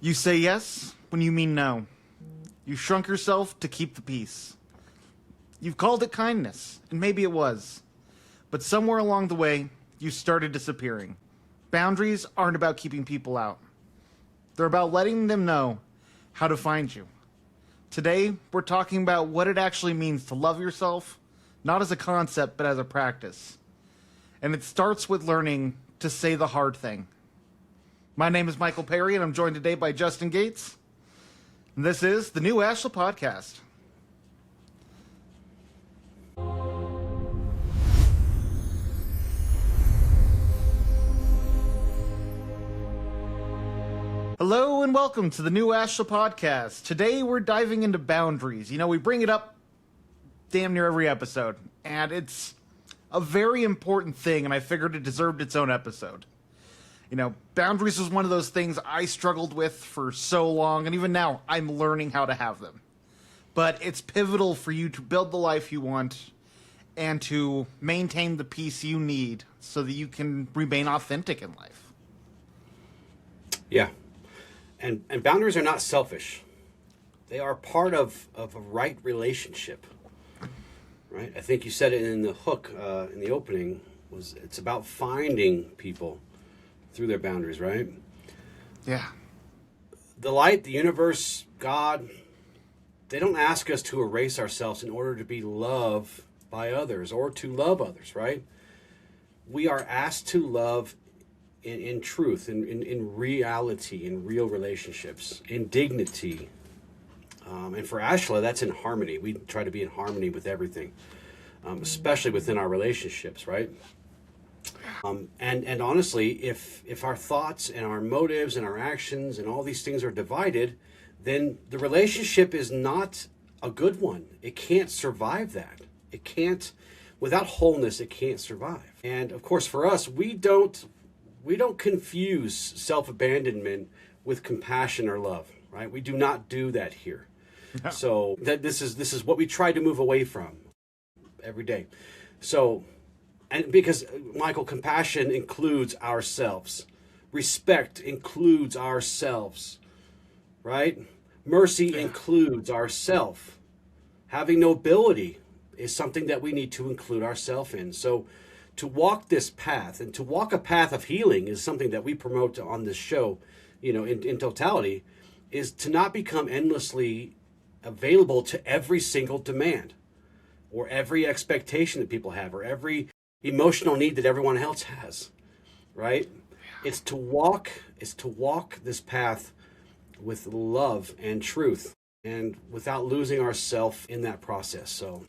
You say yes when you mean no. You shrunk yourself to keep the peace. You've called it kindness, and maybe it was. But somewhere along the way, you started disappearing. Boundaries aren't about keeping people out. They're about letting them know how to find you. Today, we're talking about what it actually means to love yourself, not as a concept, but as a practice. And it starts with learning to say the hard thing. My name is Michael Perry, and I'm joined today by Justin Gates. And this is the new Ashla Podcast. Hello and welcome to the new Ashla Podcast. Today we're diving into boundaries. You know, we bring it up damn near every episode, and it's a very important thing, and I figured it deserved its own episode. You know, boundaries was one of those things I struggled with for so long, and even now, I'm learning how to have them. But it's pivotal for you to build the life you want and to maintain the peace you need so that you can remain authentic in life. Yeah. And boundaries are not selfish. They are part of a right relationship, right? I think you said it in the hook, in the opening, it's about finding people through their boundaries, right? Yeah. The light, the universe, God, they don't ask us to erase ourselves in order to be loved by others or to love others, right? We are asked to love in truth, in reality, in real relationships, in dignity. And for Ashla, that's in harmony. We try to be in harmony with everything, especially within our relationships, right? And honestly, if our thoughts and our motives and our actions and all these things are divided, then the relationship is not a good one. It can't survive that. It can't, without wholeness, it can't survive. And of course, for us, we don't confuse self-abandonment with compassion or love, right? We do not do that here. No. So this is what we try to move away from every day. So, and because, Michael, compassion includes ourselves. Respect includes ourselves, right? Mercy includes ourself. Having nobility is something that we need to include ourselves in. So to walk this path and to walk a path of healing is something that we promote on this show, you know, in totality, is to not become endlessly available to every single demand or every expectation that people have or every emotional need that everyone else has, right? It's to walk this path with love and truth and without losing ourselves in that process. So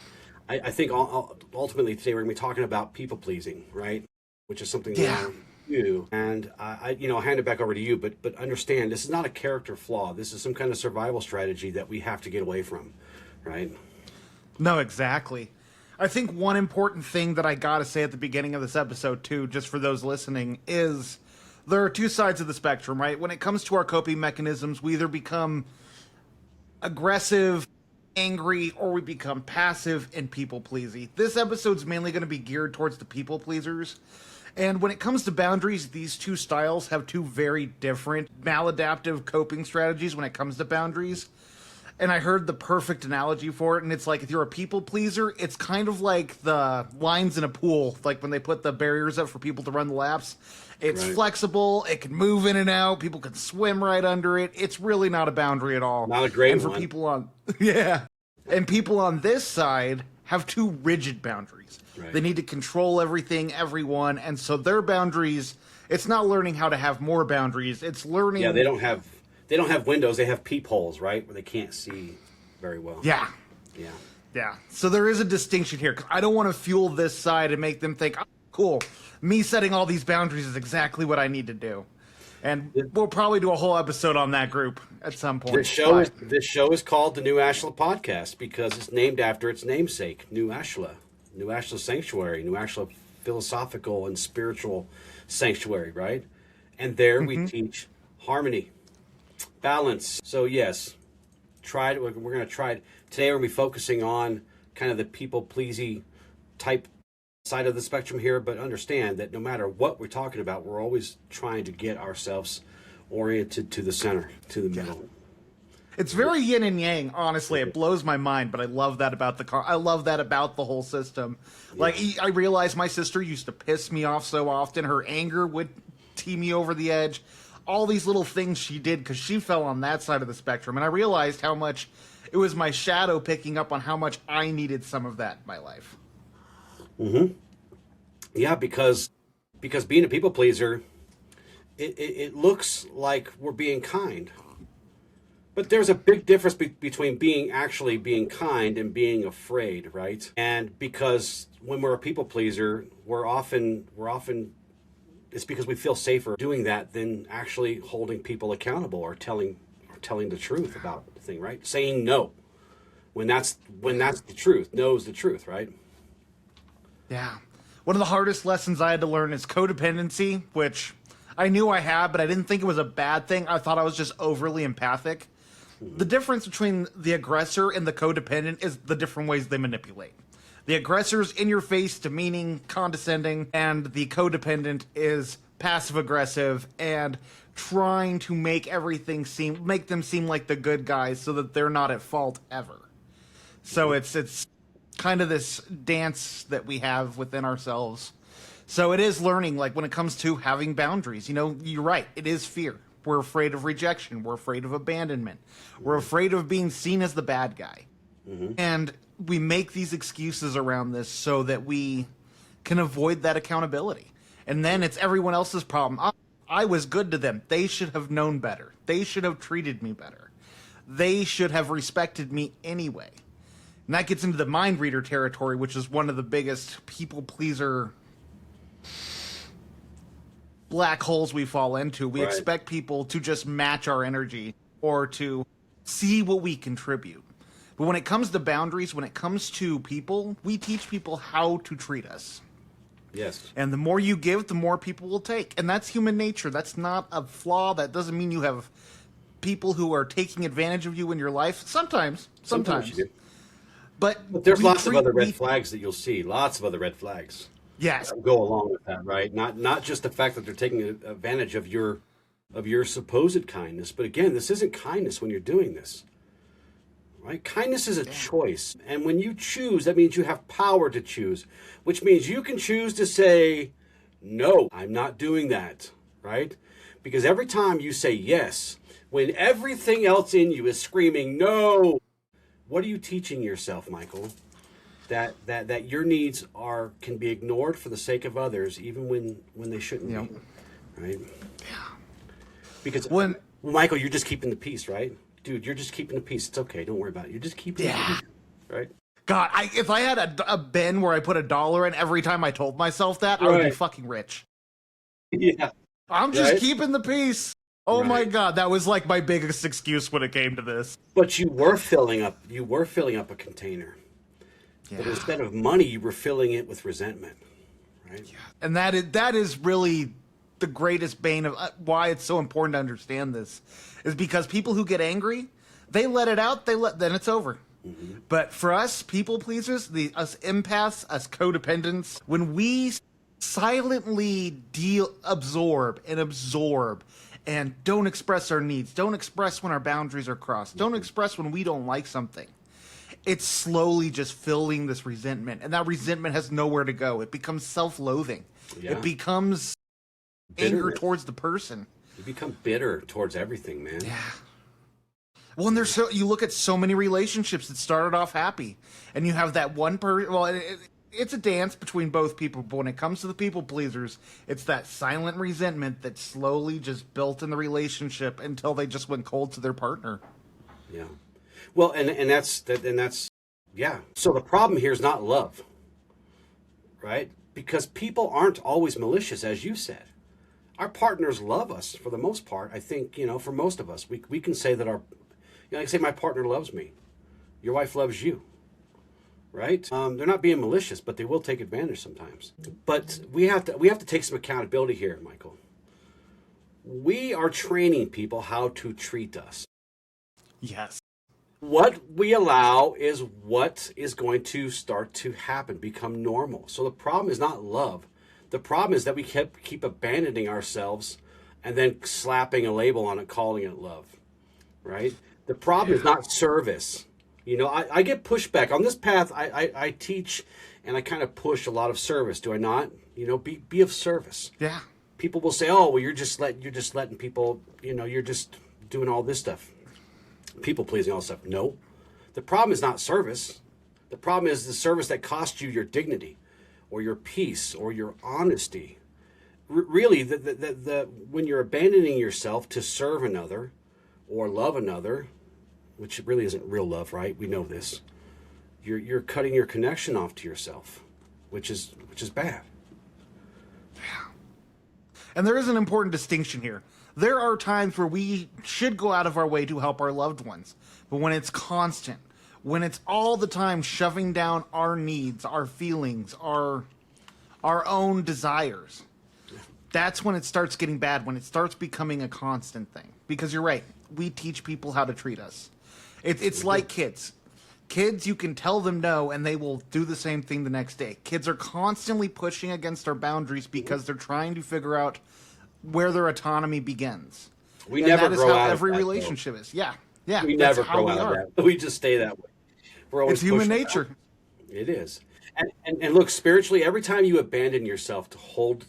I think ultimately today we're going to be talking about people pleasing, right? Which is something that I do. And I hand it back over to you, but understand this is not a character flaw. This is some kind of survival strategy that we have to get away from, right? No, exactly. I think one important thing that I gotta say at the beginning of this episode too, just for those listening, is there are two sides of the spectrum, right? When it comes to our coping mechanisms, we either become aggressive, angry, or we become passive and people-pleasy. This episode's mainly going to be geared towards the people-pleasers. And when it comes to boundaries, these two styles have two very different maladaptive coping strategies when it comes to boundaries. And I heard the perfect analogy for it, and it's like if you're a people pleaser, it's kind of like the lines in a pool, like when they put the barriers up for people to run the laps. It's flexible, it can move in and out, people can swim right under it. It's really not a boundary at all. Not a great one. And for one. people on and people on this side have two rigid boundaries. Right. They need to control everything, everyone, and so their boundaries, it's not learning how to have more boundaries, it's learning. Yeah, they don't have windows, they have peepholes, right? Where they can't see very well. Yeah. So there is a distinction here, because I don't want to fuel this side and make them think, oh, cool, me setting all these boundaries is exactly what I need to do. And we'll probably do a whole episode on that group at some point. This show is called the New Ashla Podcast because it's named after its namesake, New Ashla Sanctuary, New Ashla Philosophical and Spiritual Sanctuary, right? And there we teach harmony, balance. So yes, we're going to try it. Today we're going to be focusing on kind of the people-pleasing type side of the spectrum here, but understand that no matter what we're talking about, we're always trying to get ourselves oriented to the center, to the middle. It's very yin and yang, honestly. It blows my mind, but I love that about I love that about the whole system. Like, I realized my sister used to piss me off so often. Her anger would tee me over the edge. All these little things she did because she fell on that side of the spectrum. And I realized how much it was my shadow picking up on how much I needed some of that in my life. Mm-hmm. Yeah, because being a people pleaser, it looks like we're being kind. But there's a big difference between actually being kind and being afraid, right? And because when we're a people pleaser, we're often it's because we feel safer doing that than actually holding people accountable or telling the truth about the thing, right? Saying no when that's the truth. No is the truth, right? Yeah. One of the hardest lessons I had to learn is codependency, which I knew I had, but I didn't think it was a bad thing. I thought I was just overly empathic. The difference between the aggressor and the codependent is the different ways they manipulate. The aggressor's in your face, demeaning, condescending, and the codependent is passive aggressive and trying to make them seem like the good guys so that they're not at fault ever. So it's kind of this dance that we have within ourselves. So it is learning, like when it comes to having boundaries, you're right. It is fear. We're afraid of rejection. We're afraid of abandonment. We're afraid of being seen as the bad guy. Mm-hmm. And we make these excuses around this so that we can avoid that accountability. And then it's everyone else's problem. I was good to them. They should have known better. They should have treated me better. They should have respected me anyway. And that gets into the mind reader territory, which is one of the biggest people pleaser black holes we fall into. We expect people to just match our energy or to see what we contribute. But when it comes to boundaries, when it comes to people, we teach people how to treat us. Yes. And the more you give, the more people will take. And that's human nature. That's not a flaw. That doesn't mean you have people who are taking advantage of you in your life. Sometimes you do. But there's lots of other red flags that you'll see. Lots of other red flags. Yes. That go along with that, right? Not just the fact that they're taking advantage of your supposed kindness, but again, this isn't kindness when you're doing this. Right? Kindness is a choice. And when you choose, that means you have power to choose, which means you can choose to say, no, I'm not doing that, right? Because every time you say yes, when everything else in you is screaming no, what are you teaching yourself, Michael? That your needs can be ignored for the sake of others, even when they shouldn't be, right? Yeah. Because Michael, you're just keeping the peace, right? Dude, you're just keeping the peace. It's okay. Don't worry about it. You're just keeping the peace, right? God, if I had a bin where I put $1 in every time I told myself that, I would be fucking rich. Yeah. I'm just keeping the peace. Oh my God, that was like my biggest excuse when it came to this. But you were filling up a container. Yeah. But instead of money, you were filling it with resentment, right? Yeah. And that is really the greatest bane of why it's so important to understand this, is because people who get angry, they let it out, then it's over. Mm-hmm. But for us people pleasers, us empaths, us codependents, when we silently absorb and don't express our needs, don't express when our boundaries are crossed, don't express when we don't like something, it's slowly just filling this resentment. And that resentment has nowhere to go. It becomes self-loathing. Yeah. It becomes anger towards the person. You become bitter towards everything, man. Yeah. Well, and you look at so many relationships that started off happy, and you have that one person. Well, it's a dance between both people, but when it comes to the people pleasers, it's that silent resentment that slowly just built in the relationship until they just went cold to their partner. Yeah. Well, and that's yeah. So the problem here is not love, right? Because people aren't always malicious, as you said. Our partners love us for the most part. I think, for most of us, we can say that I say my partner loves me. Your wife loves you, right? They're not being malicious, but they will take advantage sometimes. But we have to take some accountability here, Michael. We are training people how to treat us. Yes. What we allow is what is going to start to happen, become normal. So the problem is not love. The problem is that we keep abandoning ourselves and then slapping a label on it, calling it love, right? The problem is not service. I get pushback on this path. I teach and I kind of push a lot of service. Do I not? Be of service. Yeah. People will say, "Oh, well, you're just letting people. You're just doing all this stuff, people pleasing, all this stuff." No, the problem is not service. The problem is the service that costs you your dignity, or your peace, or your honesty. Really, when you're abandoning yourself to serve another or love another, which really isn't real love, right? We know this. You're cutting your connection off to yourself, which is bad. And there is an important distinction here. There are times where we should go out of our way to help our loved ones. But when it's constant, when it's all the time shoving down our needs, our feelings, our own desires, that's when it starts getting bad, when it starts becoming a constant thing. Because you're right, we teach people how to treat us. It's like kids. Kids, you can tell them no, and they will do the same thing the next day. Kids are constantly pushing against our boundaries because they're trying to figure out where their autonomy begins. We never grow out of that. That is how every relationship is. Yeah. We never grow out of that. We just stay that way. We're always it's human nature. Out. It is. And look, spiritually, every time you abandon yourself to hold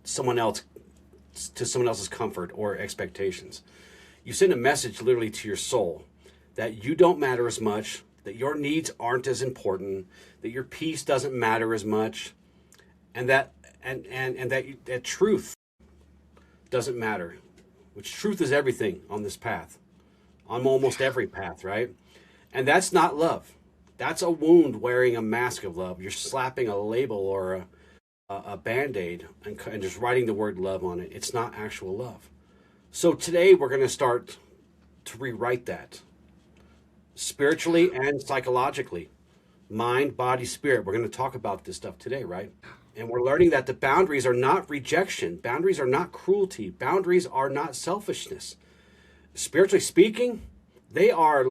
someone else to someone else's comfort or expectations, you send a message literally to your soul that you don't matter as much, that your needs aren't as important, that your peace doesn't matter as much, and that that truth doesn't matter. Which truth is everything on this path, on almost every path, right? And that's not love. That's a wound wearing a mask of love. You're slapping a label or a Band-Aid and just writing the word love on it. It's not actual love. So today we're going to start to rewrite that. Spiritually and psychologically, mind, body, spirit. We're going to talk about this stuff today, right? And we're learning that the boundaries are not rejection. Boundaries are not cruelty. Boundaries are not selfishness. Spiritually speaking, they are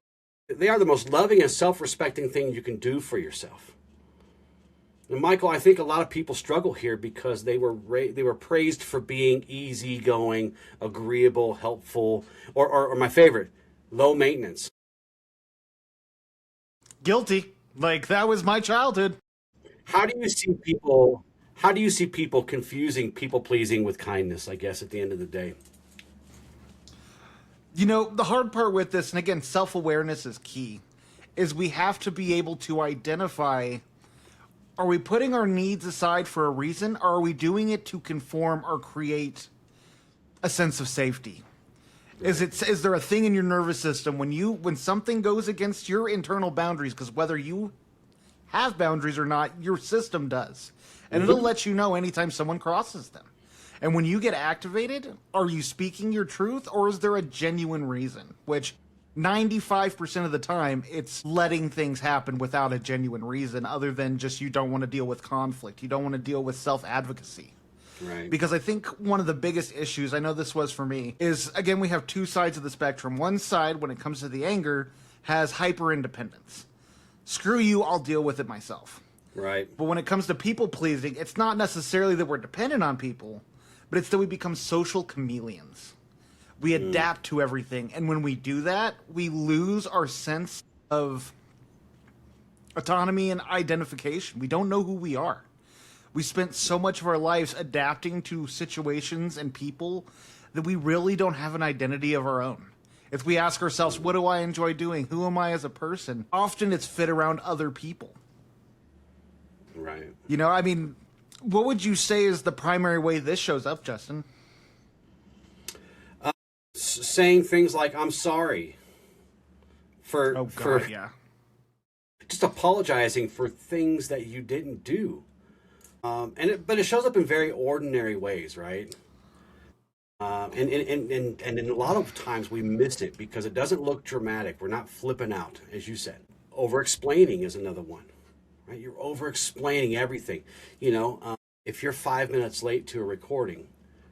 the most loving and self-respecting thing you can do for yourself. And Michael, I think a lot of people struggle here because they were praised for being easygoing, agreeable, helpful, or my favorite, low maintenance. Guilty. Like, that was my childhood. How do you see people confusing people pleasing with kindness, I guess, at the end of the day? The hard part with this, and again, self-awareness is key, is we have to be able to identify, are we putting our needs aside for a reason, or are we doing it to conform or create a sense of safety? Is there a thing in your nervous system when something goes against your internal boundaries, because whether you have boundaries or not, your system does. And it'll let you know anytime someone crosses them. And when you get activated, are you speaking your truth, or is there a genuine reason? Which 95% of the time, it's letting things happen without a genuine reason, other than just you don't want to deal with conflict. You don't want to deal with self-advocacy. Right. Because I think one of the biggest issues, I know this was for me, is, again, we have two sides of the spectrum. One side, when it comes to the anger, has hyper-independence. Screw you, I'll deal with it myself. Right. But when it comes to people-pleasing, it's not necessarily that we're dependent on people, but it's that we become social chameleons. We adapt to everything, and when we do that, we lose our sense of autonomy and identification. We don't know who we are. We spent so much of our lives adapting to situations and people that we really don't have an identity of our own. If we ask ourselves, what do I enjoy doing? Who am I as a person? Often it's fit around other people. Right. What would you say is the primary way this shows up, Justin? Saying things like, I'm sorry. Yeah. Just apologizing for things that you didn't do. But it shows up in very ordinary ways, right? And in a lot of times we miss it because it doesn't look dramatic. We're not flipping out, as you said. Over-explaining is another one, right? You're over-explaining everything. If you're 5 minutes late to a recording,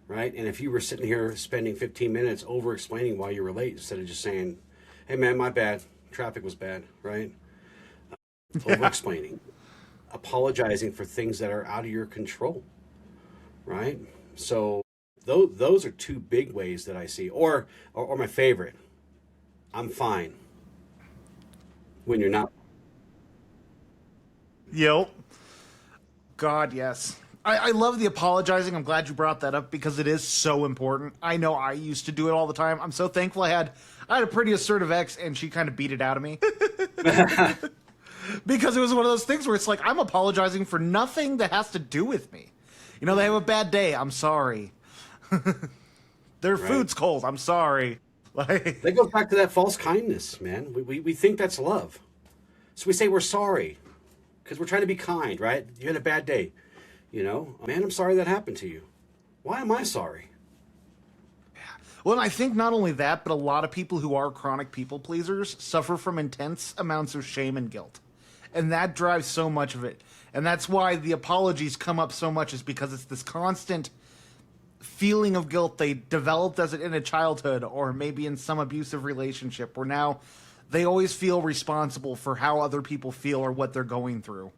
right? And if you were sitting here spending 15 minutes over-explaining why you were late instead of just saying, hey, man, my bad. Traffic was bad, right? Over-explaining. Apologizing for things that are out of your control, right? So Those are two big ways that I see. Or my favorite, I'm fine when you're not. Yep. God, yes. I love the apologizing. I'm glad you brought that up because it is so important. I know I used to do it all the time. I'm so thankful I had a pretty assertive ex, and she kind of beat it out of me. Because it was one of those things where it's like, I'm apologizing for nothing that has to do with me. You know, they have a bad day. I'm sorry. Their food's cold. I'm sorry. Like, That goes back to that false kindness, man. We think that's love. So we say we're sorry because we're trying to be kind, right? You had a bad day. You know, man, I'm sorry that happened to you. Why am I sorry? well, and I think not only that, but a lot of people who are chronic people pleasers suffer from intense amounts of shame and guilt. And that drives so much of it. And that's why the apologies come up so much, is because it's this constant feeling of guilt they developed as in a childhood or maybe in some abusive relationship where now they always feel responsible for how other people feel or what they're going through.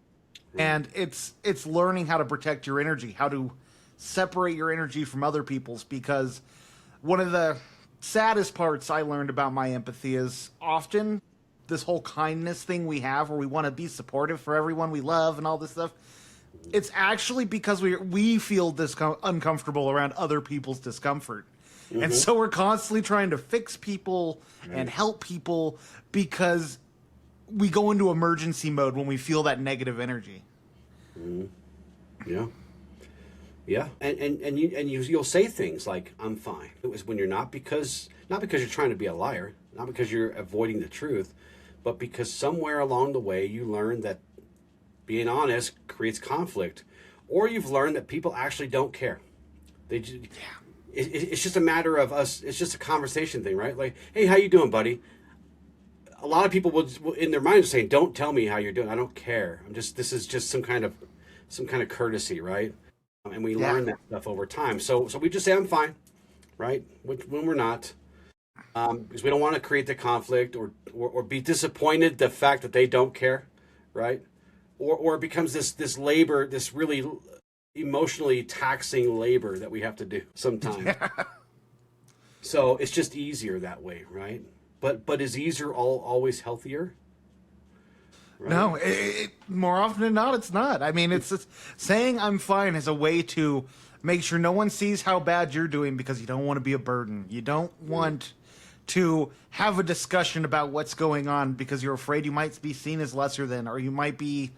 And it's learning how to protect your energy, how to separate your energy from other people's, because one of the saddest parts I learned about my empathy is often this whole kindness thing we have where we want to be supportive for everyone we love and all this stuff. It's actually because we feel uncomfortable around other people's discomfort. Mm-hmm. And so we're constantly trying to fix people and help people because we go into emergency mode when we feel that negative energy. Mm-hmm. Yeah. Yeah. And you'll say things like, I'm fine. It was when you're not because you're trying to be a liar, not because you're avoiding the truth, but because somewhere along the way you learn that being honest creates conflict, or you've learned that people actually don't care. It's just a matter of us. It's just a conversation thing, right? Like, hey, how you doing, buddy? A lot of people will in their minds are saying, don't tell me how you're doing. I don't care. This is just some kind of courtesy, right? And we learn that stuff over time. So we just say, I'm fine, right? When we're not. Because we don't want to create the conflict or be disappointed the fact that they don't care, right? Or it becomes this labor, this really emotionally taxing labor that we have to do sometimes. Yeah. So it's just easier that way, right? But is easier always healthier? Right? No, more often than not, it's not. I mean, it's just, saying I'm fine is a way to make sure no one sees how bad you're doing because you don't want to be a burden. You don't want to have a discussion about what's going on because you're afraid you might be seen as lesser than, or you might be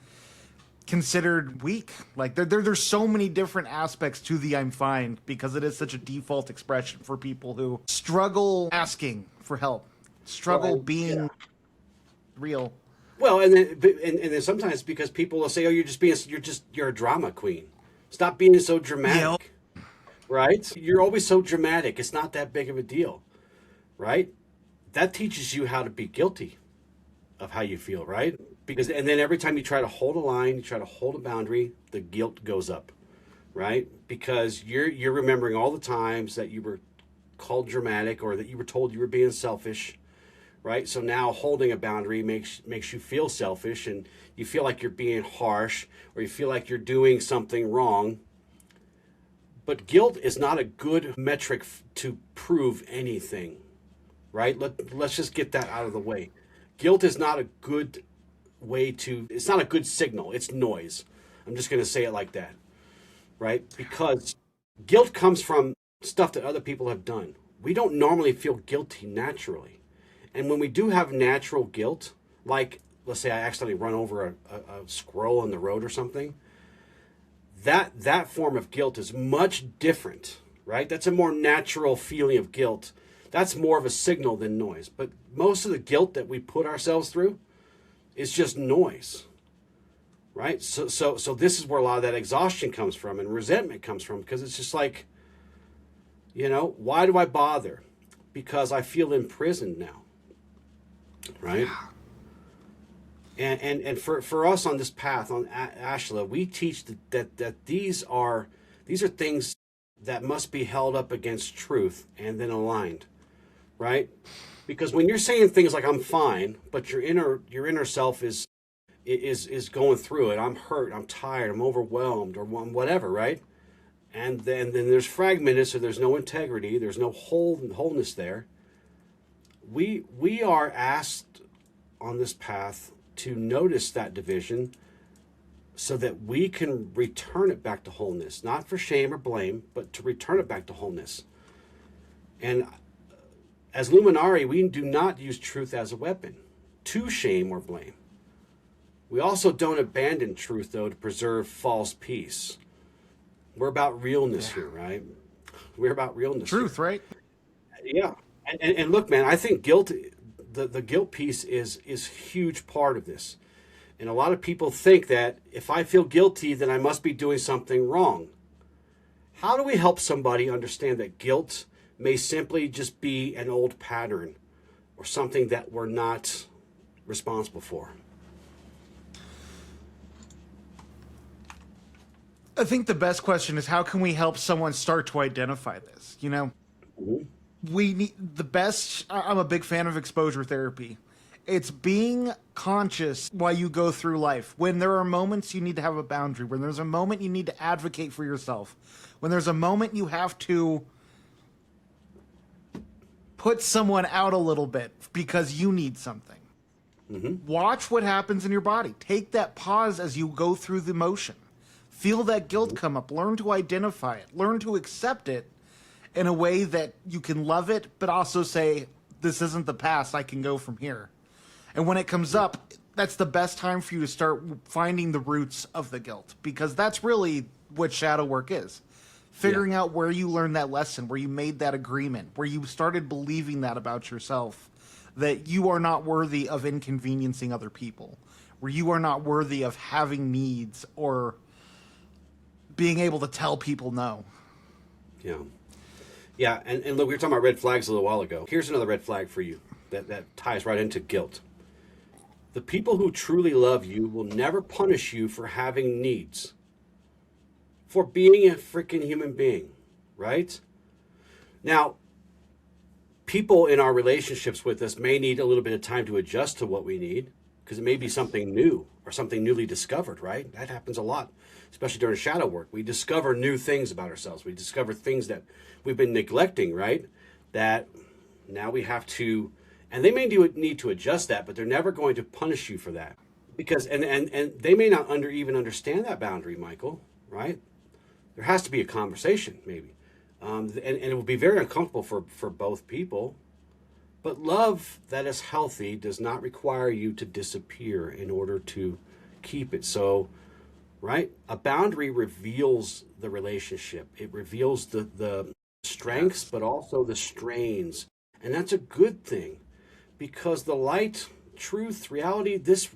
considered weak. Like there's so many different aspects to the I'm fine because it is such a default expression for people who struggle asking for help, struggle being real. Well, and then sometimes because people will say, "Oh, you're a drama queen. Stop being so dramatic." Yep. Right? You're always so dramatic. It's not that big of a deal. Right? That teaches you how to be guilty of how you feel, right? And then every time you try to hold a line, you try to hold a boundary, the guilt goes up, right? Because you're remembering all the times that you were called dramatic or that you were told you were being selfish, right? So now holding a boundary makes you feel selfish, and you feel like you're being harsh, or you feel like you're doing something wrong. But guilt is not a good metric to prove anything, right? Let's just get that out of the way. Guilt is not a good it's not a good signal. It's noise. I'm just going to say it like that, right? Because guilt comes from stuff that other people have done. We don't normally feel guilty naturally. And when we do have natural guilt, like let's say I accidentally run over a squirrel on the road or something, that form of guilt is much different, right? That's a more natural feeling of guilt. That's more of a signal than noise. But most of the guilt that we put ourselves through is just noise, right? So this is where a lot of that exhaustion comes from and resentment comes from, because it's just like, why do I bother? Because I feel imprisoned now, right? Yeah. And for us on this path on Ashla, we teach that these are things that must be held up against truth and then aligned, right? Because when you're saying things like I'm fine, but your inner self is going through it. I'm hurt, I'm tired, I'm overwhelmed, or whatever, right? and then there's fragmented, so there's no integrity, there's no wholeness there. We are asked on this path to notice that division so that we can return it back to wholeness, not for shame or blame, but to return it back to wholeness. And as Luminari, we do not use truth as a weapon to shame or blame. We also don't abandon truth, though, to preserve false peace. We're about realness here, right? We're about realness. Truth, here. right? Yeah. And look, man, I think guilt, the guilt piece is a huge part of this. And a lot of people think that if I feel guilty, then I must be doing something wrong. How do we help somebody understand that guilt may simply just be an old pattern or something that we're not responsible for? I think the best question is, how can we help someone start to identify this? You know, we need the best. I'm a big fan of exposure therapy. It's being conscious while you go through life. When there are moments you need to have a boundary, when there's a moment you need to advocate for yourself, when there's a moment you have to put someone out a little bit because you need something. Watch what happens in your body. Take that pause as you go through the motion. Feel that guilt come up. Learn to identify it. Learn to accept it in a way that you can love it, but also say, this isn't the past. I can go from here. And when it comes up, that's the best time for you to start finding the roots of the guilt, because that's really what shadow work is. Figuring out where you learned that lesson, where you made that agreement, where you started believing that about yourself, that you are not worthy of inconveniencing other people, where you are not worthy of having needs or being able to tell people no. Yeah. Yeah, and look, we were talking about red flags a little while ago. Here's another red flag for you that ties right into guilt. The people who truly love you will never punish you for having needs, for being a freaking human being, right? Now, people in our relationships with us may need a little bit of time to adjust to what we need, because it may be something new or something newly discovered, right? That happens a lot, especially during shadow work. We discover new things about ourselves. We discover things that we've been neglecting, right? That now we have to, and they may need to adjust that, but they're never going to punish you for that. Because, and they may not even understand that boundary, Michael, right? There has to be a conversation, maybe. And it will be very uncomfortable for both people. But love that is healthy does not require you to disappear in order to keep it. So, right? A boundary reveals the relationship. It reveals the strengths, but also the strains. And that's a good thing, because the light, truth, reality, this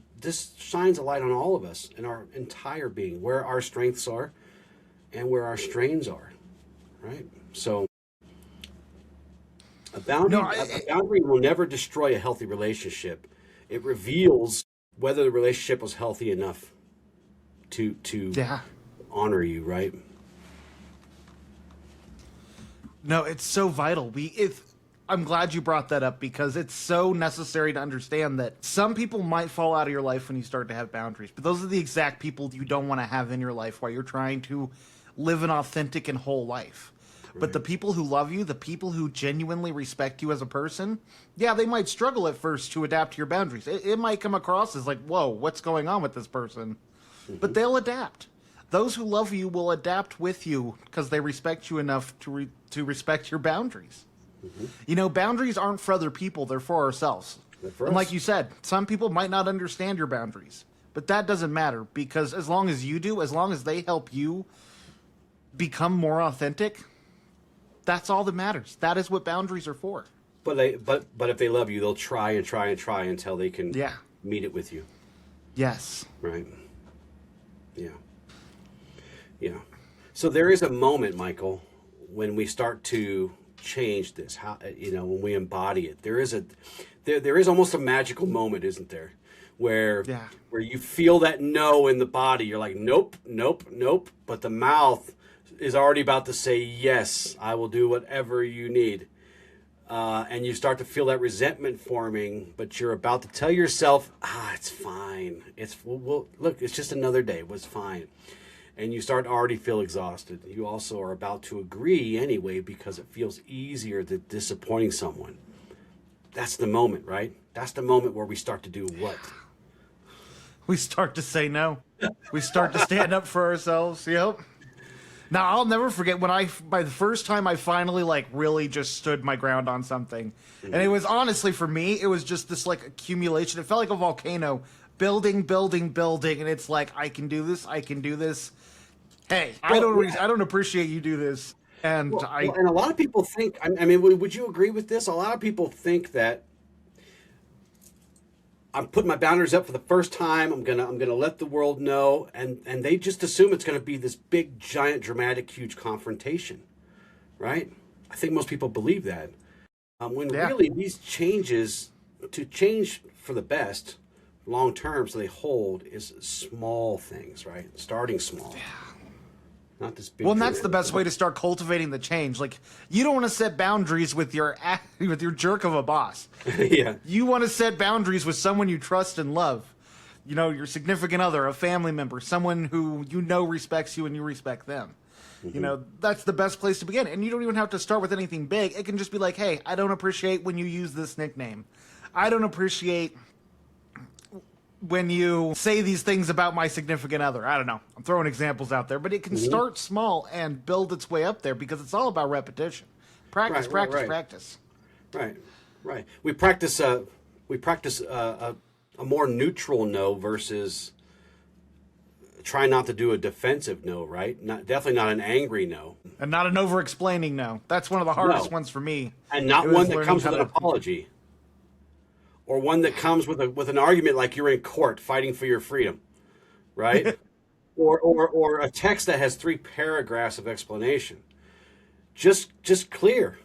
shines a light on all of us in our entire being, where our strengths are and where our strains are, right? So a boundary will never destroy a healthy relationship. It reveals whether the relationship was healthy enough to honor you, right? No, it's so vital. I'm glad you brought that up, because it's so necessary to understand that some people might fall out of your life when you start to have boundaries, but those are the exact people you don't want to have in your life while you're trying to live an authentic and whole life. Right. But the people who love you, the people who genuinely respect you as a person, yeah, they might struggle at first to adapt to your boundaries. It might come across as like, whoa, what's going on with this person? But they'll adapt. Those who love you will adapt with you because they respect you enough to respect your boundaries. You know, boundaries aren't for other people, they're for ourselves. And like you said, some people might not understand your boundaries, but that doesn't matter, because as long as you do, as long as they help you become more authentic, that's all that matters. That is what boundaries are for. But if they love you, they'll try and try and try until they can meet it with you. Yes. Right. Yeah. Yeah. So there is a moment, Michael, when we start to change this, when we embody it. There is almost a magical moment, isn't there? Where you feel that no in the body. You're like, nope, nope, nope. But the mouth is already about to say, yes, I will do whatever you need. And you start to feel that resentment forming, but you're about to tell yourself, it's fine. Look, it's just another day. It was fine. and you start to already feel exhausted. You also are about to agree anyway because it feels easier than disappointing someone. That's the moment, right? That's the moment where we start to do what? We start to say no. We start to stand up for ourselves. Yep. Now, I'll never forget by the first time I finally like really just stood my ground on something. And it was honestly, for me, it was just this like accumulation. It felt like a volcano building, and it's like, I can do this. Hey, I don't appreciate you do this. And and a lot of people think, I mean, would you agree with this? A lot of people think that I'm putting my boundaries up for the first time. I'm gonna let the world know, and they just assume it's gonna be this big, giant, dramatic, huge confrontation, right? I think most people believe that. Really these changes to change for the best, long term, so they hold, is small things, right? Starting small. Yeah. Not this big. Well, and that's the best way to start cultivating the change. Like, you don't want to set boundaries with your jerk of a boss. Yeah. You want to set boundaries with someone you trust and love. You know, your significant other, a family member, someone who you know respects you and you respect them. Mm-hmm. You know, that's the best place to begin. And you don't even have to start with anything big. It can just be like, hey, I don't appreciate when you use this nickname. I don't appreciate when you say these things about my significant other. I don't know. I'm throwing examples out there, but it can start small and build its way up there because it's all about repetition. Practice. Right. We practice a more neutral no versus try not to do a defensive no, right? Definitely not an angry no. And not an over-explaining no. That's one of the hardest ones for me. And not one that comes with an apology. Or one that comes with an argument like you're in court fighting for your freedom, right? or a text that has 3 paragraphs of explanation. Just clear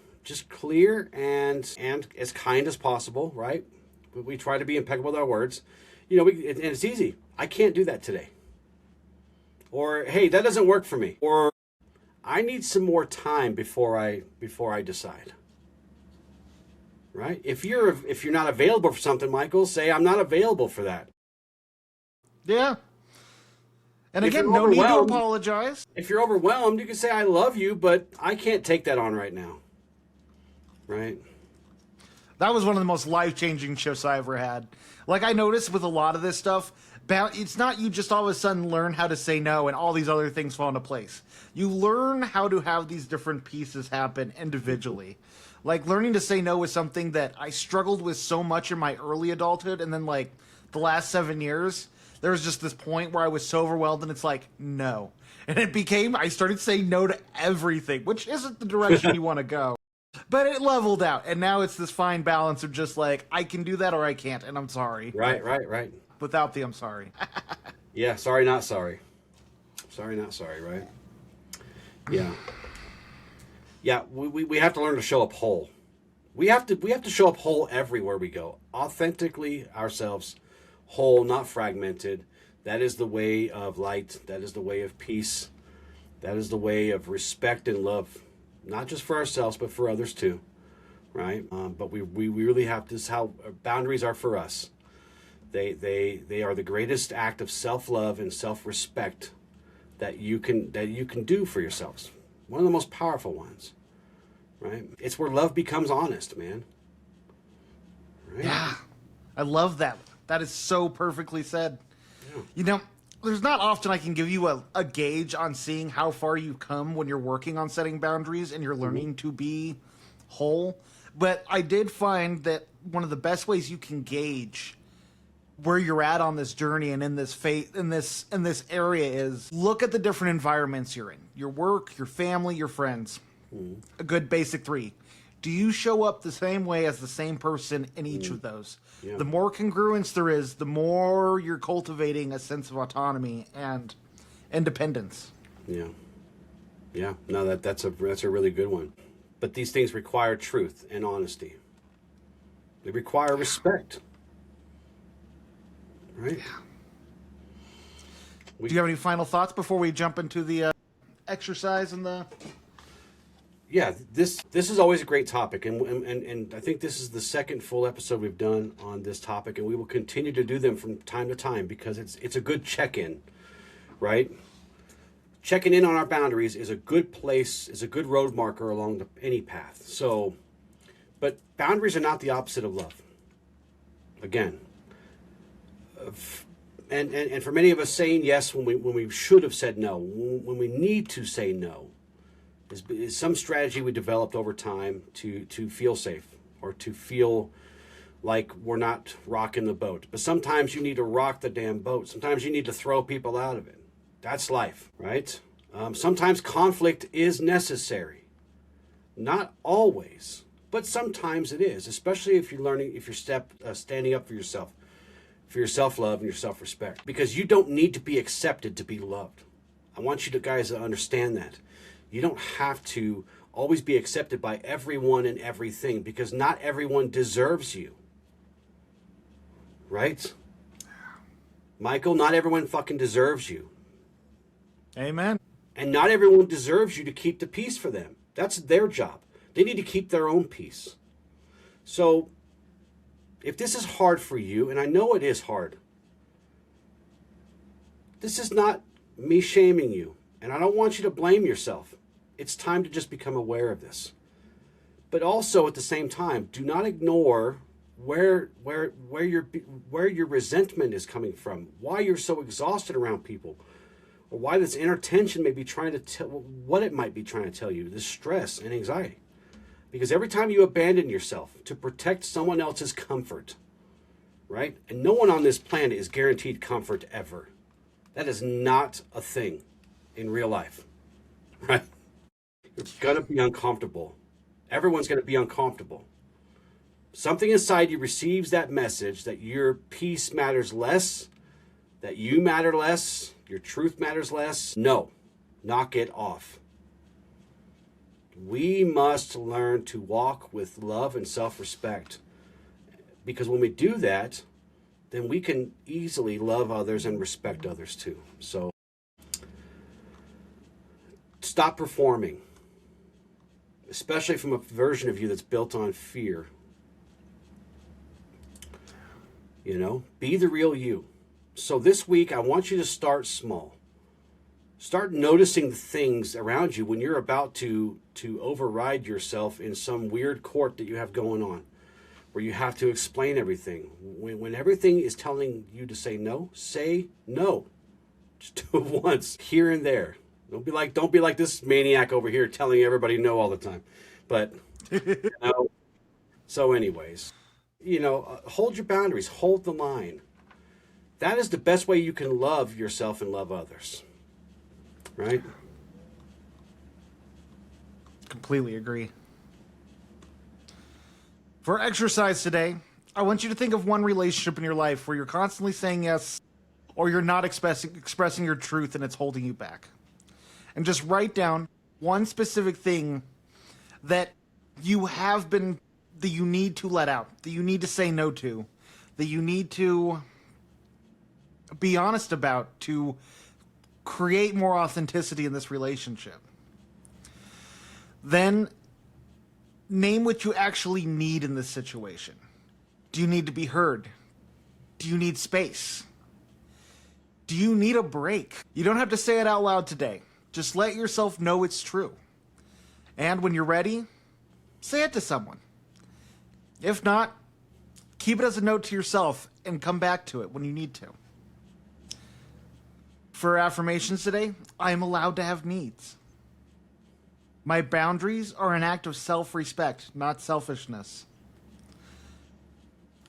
and as kind as possible, right? We try to be impeccable with our words. You know, and it's easy. I can't do that today. Or hey, that doesn't work for me. Or I need some more time before I decide. Right? If you're not available for something, Michael, say I'm not available for that. Yeah. And again, no need to apologize. If you're overwhelmed, you can say I love you, but I can't take that on right now. Right? That was one of the most life-changing shifts I ever had. Like, I noticed with a lot of this stuff, it's not you just all of a sudden learn how to say no and all these other things fall into place. You learn how to have these different pieces happen individually. Like, learning to say no was something that I struggled with so much in my early adulthood, and then, like, the last 7 years, there was just this point where I was so overwhelmed, and it's like, no. And I started saying no to everything, which isn't the direction you want to go. But it leveled out, and now it's this fine balance of just, like, I can do that or I can't, and I'm sorry. Right. Without the I'm sorry. Yeah, sorry, not sorry. Sorry, not sorry, right? Yeah. Yeah, we have to learn to show up whole. We have to show up whole everywhere we go. Authentically ourselves, whole, not fragmented. That is the way of light. That is the way of peace. That is the way of respect and love, not just for ourselves, but for others too, right? But we really have to. This is how boundaries are for us. They are the greatest act of self-love and self-respect that you can do for yourselves. One of the most powerful ones, right? It's where love becomes honest, man. Right? Yeah, I love that. That is so perfectly said. Yeah. You know, there's not often I can give you a gauge on seeing how far you've come when you're working on setting boundaries and you're learning to be whole. But I did find that one of the best ways you can gauge where you're at on this journey and in this faith, in this area is look at the different environments you're in. Your work, your family, your friends. A good basic 3. Do you show up the same way as the same person in each of those? Yeah. The more congruence there is, the more you're cultivating a sense of autonomy and independence. Yeah. Yeah. No, that's a really good one. But these things require truth and honesty. They require respect. Right. Yeah. Do you have any final thoughts before we jump into the exercise and the? Yeah, this is always a great topic, and I think this is the second full episode we've done on this topic, and we will continue to do them from time to time because it's a good check-in, right? checking in on our boundaries is a good place, is a good road marker along any path. So, but boundaries are not the opposite of love. Again, and for many of us, saying yes when we should have said no, when we need to say no, is some strategy we developed over time to feel safe or to feel like we're not rocking the boat. But sometimes you need to rock the damn boat. Sometimes you need to throw people out of it. That's life, right? Sometimes conflict is necessary. Not always, but sometimes it is, especially if you're standing up for yourself, for your self-love and your self-respect. Because you don't need to be accepted to be loved. I want you guys to understand that. You don't have to always be accepted by everyone and everything, because not everyone deserves you. Right? Michael, not everyone fucking deserves you. Amen. And not everyone deserves you to keep the peace for them. That's their job. They need to keep their own peace. So, if this is hard for you, and I know it is hard, this is not me shaming you. And I don't want you to blame yourself. It's time to just become aware of this. But also at the same time, do not ignore where your resentment is coming from, why you're so exhausted around people, or why this inner tension may be trying to tell, what it might be trying to tell you, this stress and anxiety. Because every time you abandon yourself to protect someone else's comfort, right? And no one on this planet is guaranteed comfort ever. That is not a thing in real life, right? You're going to be uncomfortable. Everyone's going to be uncomfortable. Something inside you receives that message that your peace matters less, that you matter less, your truth matters less. No, knock it off. We must learn to walk with love and self-respect, because when we do that, then we can easily love others and respect others too. So stop performing, especially from a version of you that's built on fear. You know, be the real you. So this week, I want you to start small. Start noticing the things around you when you're about to override yourself in some weird court that you have going on, where you have to explain everything. When everything is telling you to say no, say no. Just do it once, here and there. Don't be like this maniac over here telling everybody no all the time. But, you know, so anyways, you know, hold your boundaries, hold the line. That is the best way you can love yourself and love others. Right? Completely agree. For exercise today, I want you to think of one relationship in your life where you're constantly saying yes, or you're not expressing your truth and it's holding you back. And just write down one specific thing that you need to let out, that you need to say no to, that you need to be honest about to create more authenticity in this relationship. Then name what you actually need in this situation. Do you need to be heard? Do you need space? Do you need a break? You don't have to say it out loud today. Just let yourself know it's true. And when you're ready, say it to someone. If not, keep it as a note to yourself and come back to it when you need to. For affirmations today, I am allowed to have needs. My boundaries are an act of self-respect, not selfishness.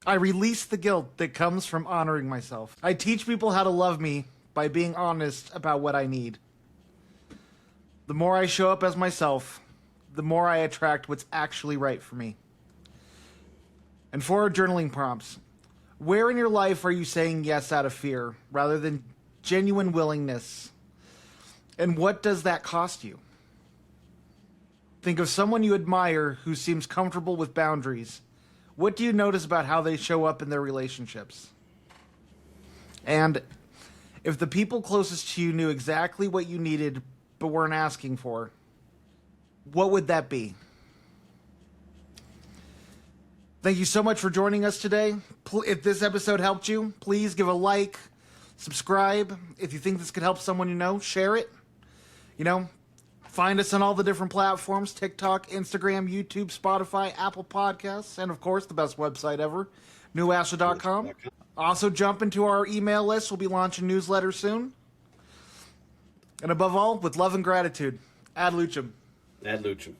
I release the guilt that comes from honoring myself. I teach people how to love me by being honest about what I need. The more I show up as myself, the more I attract what's actually right for me. And for our journaling prompts, where in your life are you saying yes out of fear rather than genuine willingness? And what does that cost you? Think of someone you admire who seems comfortable with boundaries. What do you notice about how they show up in their relationships? And if the people closest to you knew exactly what you needed but weren't asking for, what would that be? Thank you so much for joining us today. If this episode helped you, please give a like, subscribe. If you think this could help someone you know, share it. Find us on all the different platforms: TikTok, Instagram, YouTube, Spotify, Apple Podcasts, and of course, the best website ever, newashla.com. Also, jump into our email list. We'll be launching newsletters soon. And above all, with love and gratitude, ad lucem. Ad lucem.